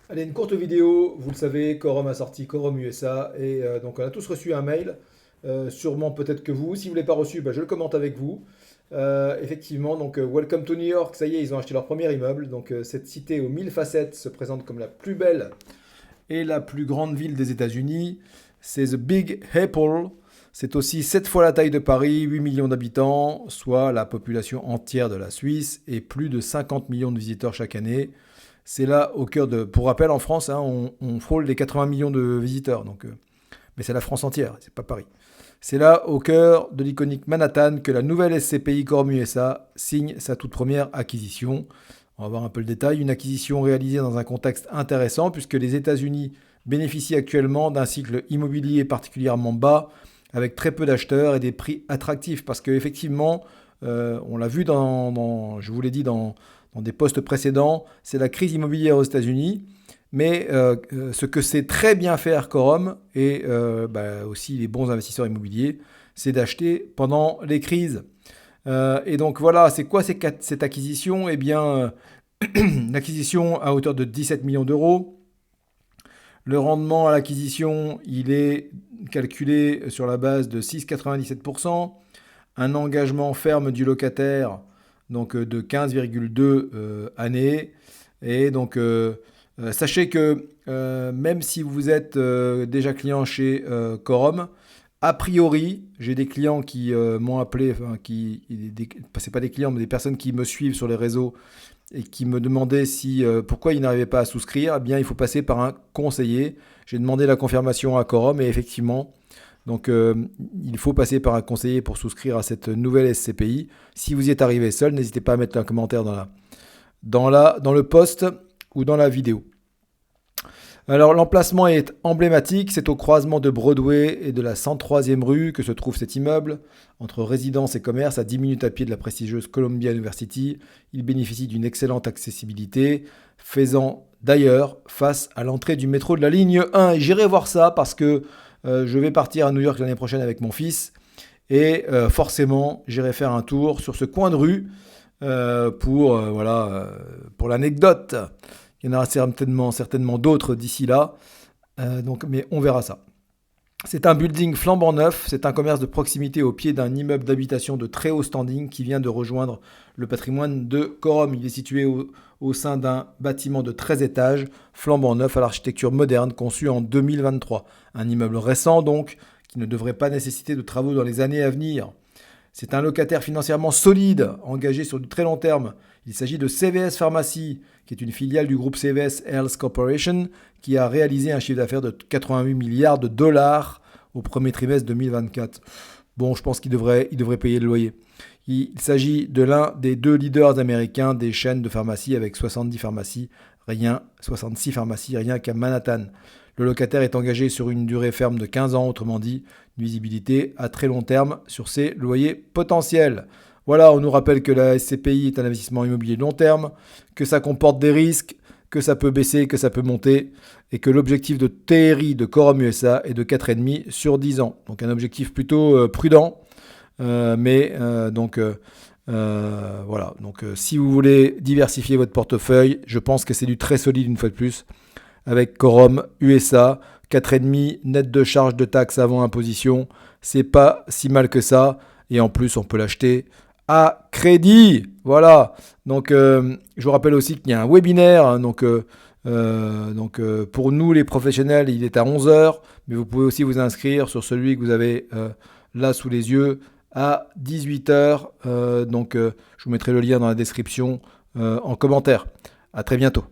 Allez, une courte vidéo, vous le savez, Quorum a sorti Quorum USA et donc on a tous reçu un mail, sûrement peut-être que vous. Si vous ne l'avez pas reçu, bah, je le commente avec vous. Effectivement, donc Welcome to New York, ça y est, ils ont acheté leur premier immeuble. Donc cette cité aux 1000 facettes se présente comme la plus belle et la plus grande ville des États-Unis. C'est The Big Apple. C'est aussi 7 fois la taille de Paris, 8 millions d'habitants, soit la population entière de la Suisse et plus de 50 millions de visiteurs chaque année. C'est là au cœur de. Pour rappel, en France, hein, on frôle les 80 millions de visiteurs. Mais c'est la France entière, c'est pas Paris. C'est là, au cœur de l'iconique Manhattan, que la nouvelle SCPI Corm USA signe sa toute première acquisition. On va voir un peu le détail. Une acquisition réalisée dans un contexte intéressant, puisque les États-Unis bénéficient actuellement d'un cycle immobilier particulièrement bas, avec très peu d'acheteurs et des prix attractifs. Parce qu'effectivement, on l'a vu je vous l'ai dit dans des postes précédents, c'est la crise immobilière aux États-Unis. Mais ce que sait très bien faire Quorum et aussi les bons investisseurs immobiliers, c'est d'acheter pendant les crises. Et donc voilà, c'est quoi cette acquisition? Eh bien, l'acquisition à hauteur de 17 millions d'euros. Le rendement à l'acquisition, il est calculé sur la base de 6,97%. Un engagement ferme du locataire donc de 15,2 années. Et donc, sachez que même si vous êtes déjà client chez Quorum, a priori, j'ai des clients qui m'ont appelé, enfin, c'est pas des clients, mais des personnes qui me suivent sur les réseaux et qui me demandaient pourquoi ils n'arrivaient pas à souscrire. Eh bien, il faut passer par un conseiller. J'ai demandé la confirmation à Quorum et effectivement, donc il faut passer par un conseiller pour souscrire à cette nouvelle SCPI. Si vous y êtes arrivé seul, n'hésitez pas à mettre un commentaire dans le post ou dans la vidéo. Alors l'emplacement est emblématique, c'est au croisement de Broadway et de la 103e rue que se trouve cet immeuble, entre résidence et commerce, à 10 minutes à pied de la prestigieuse Columbia University. Il bénéficie d'une excellente accessibilité, faisant d'ailleurs face à l'entrée du métro de la ligne 1. Et j'irai voir ça parce que je vais partir à New York l'année prochaine avec mon fils et forcément j'irai faire un tour sur ce coin de rue pour l'anecdote. Il y en aura certainement d'autres d'ici là, mais on verra ça. C'est un building flambant neuf, c'est un commerce de proximité au pied d'un immeuble d'habitation de très haut standing qui vient de rejoindre le patrimoine de Quorum. Il est situé au sein d'un bâtiment de 13 étages, flambant neuf à l'architecture moderne, conçu en 2023. Un immeuble récent donc, qui ne devrait pas nécessiter de travaux dans les années à venir. C'est un locataire financièrement solide, engagé sur du très long terme. Il s'agit de CVS Pharmacy, qui est une filiale du groupe CVS Health Corporation, qui a réalisé un chiffre d'affaires de 88 milliards de dollars au premier trimestre 2024. Bon, je pense qu'il devrait payer le loyer. Il s'agit de l'un des deux leaders américains des chaînes de pharmacie avec 66 pharmacies, rien qu'à Manhattan. Le locataire est engagé sur une durée ferme de 15 ans, autrement dit, une visibilité à très long terme sur ses loyers potentiels. Voilà, on nous rappelle que la SCPI est un investissement immobilier long terme, que ça comporte des risques, que ça peut baisser, que ça peut monter, et que l'objectif de TRI de Quorum USA est de 4,5 sur 10 ans. Donc un objectif plutôt prudent, voilà. Donc si vous voulez diversifier votre portefeuille, je pense que c'est du très solide une fois de plus, avec Quorum USA, 4,5 net de charges de taxes avant imposition, c'est pas si mal que ça, et en plus on peut l'acheter à crédit. Voilà. Donc, je vous rappelle aussi qu'il y a un webinaire. Hein, pour nous, les professionnels, il est à 11 heures. Mais vous pouvez aussi vous inscrire sur celui que vous avez là sous les yeux à 18 heures. Je vous mettrai le lien dans la description en commentaire. À très bientôt.